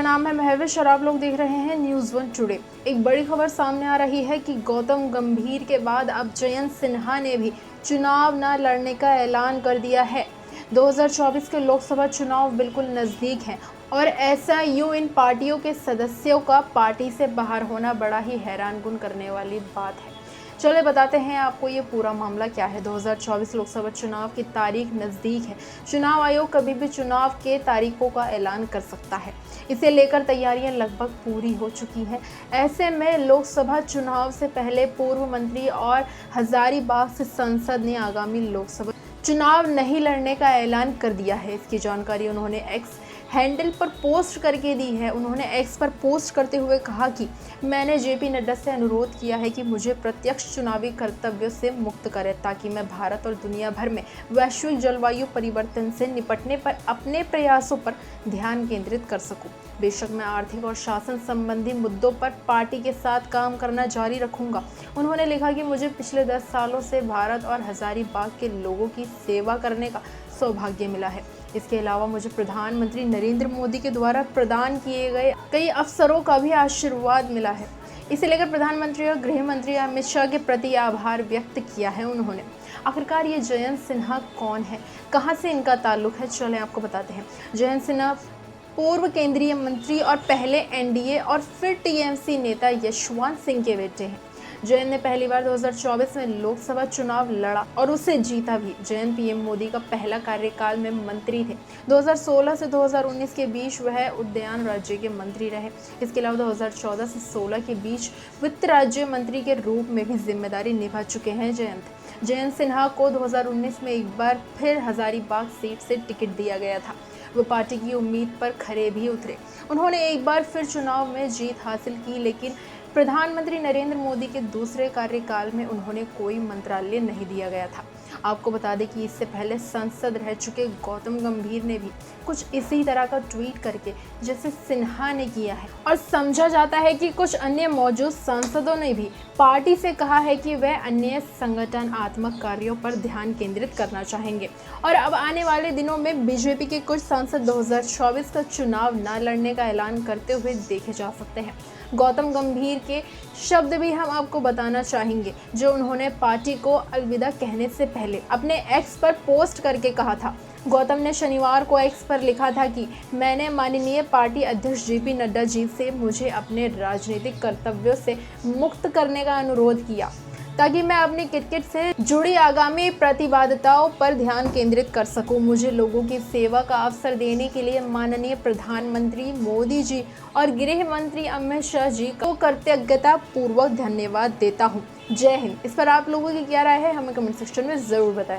मेरा नाम है महविश और आप लोग देख रहे हैं न्यूज़ वन टुडे। एक बड़ी खबर सामने आ रही है कि गौतम गंभीर के बाद अब जयंत सिन्हा ने भी चुनाव न लड़ने का ऐलान कर दिया है। 2024 के लोकसभा चुनाव बिल्कुल नज़दीक हैं और ऐसा यूं इन पार्टियों के सदस्यों का पार्टी से बाहर होना बड़ा ही हैरानकुन करने वाली बात है। चले बताते हैं आपको ये पूरा मामला क्या है। 2024 लोकसभा चुनाव की तारीख नज़दीक है। चुनाव आयोग कभी भी चुनाव के तारीखों का ऐलान कर सकता है। इसे लेकर तैयारियां लगभग पूरी हो चुकी हैं। ऐसे में लोकसभा चुनाव से पहले पूर्व मंत्री और हजारीबाग से सांसद ने आगामी लोकसभा चुनाव नहीं लड़ने का ऐलान कर दिया है। इसकी जानकारी उन्होंने एक्स हैंडल पर पोस्ट करके दी है। उन्होंने एक्स पर पोस्ट करते हुए कहा कि मैंने जेपी नड्डा से अनुरोध किया है कि मुझे प्रत्यक्ष चुनावी कर्तव्यों से मुक्त करें ताकि मैं भारत और दुनिया भर में वैश्विक जलवायु परिवर्तन से निपटने पर अपने प्रयासों पर ध्यान केंद्रित कर सकूं। बेशक मैं आर्थिक और शासन संबंधी मुद्दों पर पार्टी के साथ काम करना जारी रखूंगा। उन्होंने लिखा कि मुझे पिछले 10 सालों से भारत और हजारीबाग के लोगों की सेवा करने का सौभाग्य मिला है। इसके अलावा मुझे प्रधानमंत्री नरेंद्र मोदी के द्वारा प्रदान किए गए कई अवसरों का भी आशीर्वाद मिला है। इसे लेकर प्रधानमंत्री और गृह मंत्री अमित शाह के प्रति आभार व्यक्त किया है उन्होंने। आखिरकार ये जयंत सिन्हा कौन है, कहां से इनका ताल्लुक है, चलें आपको बताते हैं। जयंत सिन्हा पूर्व केंद्रीय मंत्री और पहले एनडीए और फिर टीएमसी नेता यशवंत सिंह के बेटे हैं। जयंत ने पहली बार 2024 में लोकसभा चुनाव लड़ा और उसे जीता भी। जयंत पीएम मोदी का पहला कार्यकाल में मंत्री थे। 2016 से 2019 के बीच वह उद्यान राज्य के मंत्री रहे। इसके अलावा 2014 से 16 के बीच वित्त राज्य मंत्री के रूप में भी जिम्मेदारी निभा चुके हैं जयंत सिन्हा को 2019 में एक बार फिर हजारीबाग सीट से टिकट दिया गया था। वो पार्टी की उम्मीद पर खरे भी उतरे। उन्होंने एक बार फिर चुनाव में जीत हासिल की, लेकिन प्रधानमंत्री नरेंद्र मोदी के दूसरे कार्यकाल में उन्होंने कोई मंत्रालय नहीं दिया गया था। आपको बता दें कि इससे पहले सांसद रह चुके गौतम गंभीर ने भी कुछ इसी तरह का ट्वीट करके जैसे सिन्हा ने किया है, और समझा जाता है कि कुछ अन्य मौजूद सांसदों ने भी पार्टी से कहा है कि वह अन्य संगठनात्मक कार्यों पर ध्यान केंद्रित करना चाहेंगे और अब आने वाले दिनों में बीजेपी के कुछ सांसद 2024 का चुनाव न लड़ने का ऐलान करते हुए देखे जा सकते हैं। गौतम गंभीर के शब्द भी हम आपको बताना चाहेंगे, जो उन्होंने पार्टी को अलविदा कहने से पहले अपने एक्स पर पोस्ट करके कहा था। गौतम ने शनिवार को एक्स पर लिखा था कि मैंने माननीय पार्टी अध्यक्ष जेपी नड्डा जी से मुझे अपने राजनीतिक कर्तव्यों से मुक्त करने का अनुरोध किया ताकि मैं अपनी क्रिकेट से जुड़ी आगामी प्रतिबद्धताओं पर ध्यान केंद्रित कर सकूं। मुझे लोगों की सेवा का अवसर देने के लिए माननीय प्रधानमंत्री मोदी जी और गृह मंत्री अमित शाह जी को कृतज्ञता पूर्वक धन्यवाद देता हूं। जय हिंद। इस पर आप लोगों की क्या राय है, हमें कमेंट सेक्शन में ज़रूर बताएं।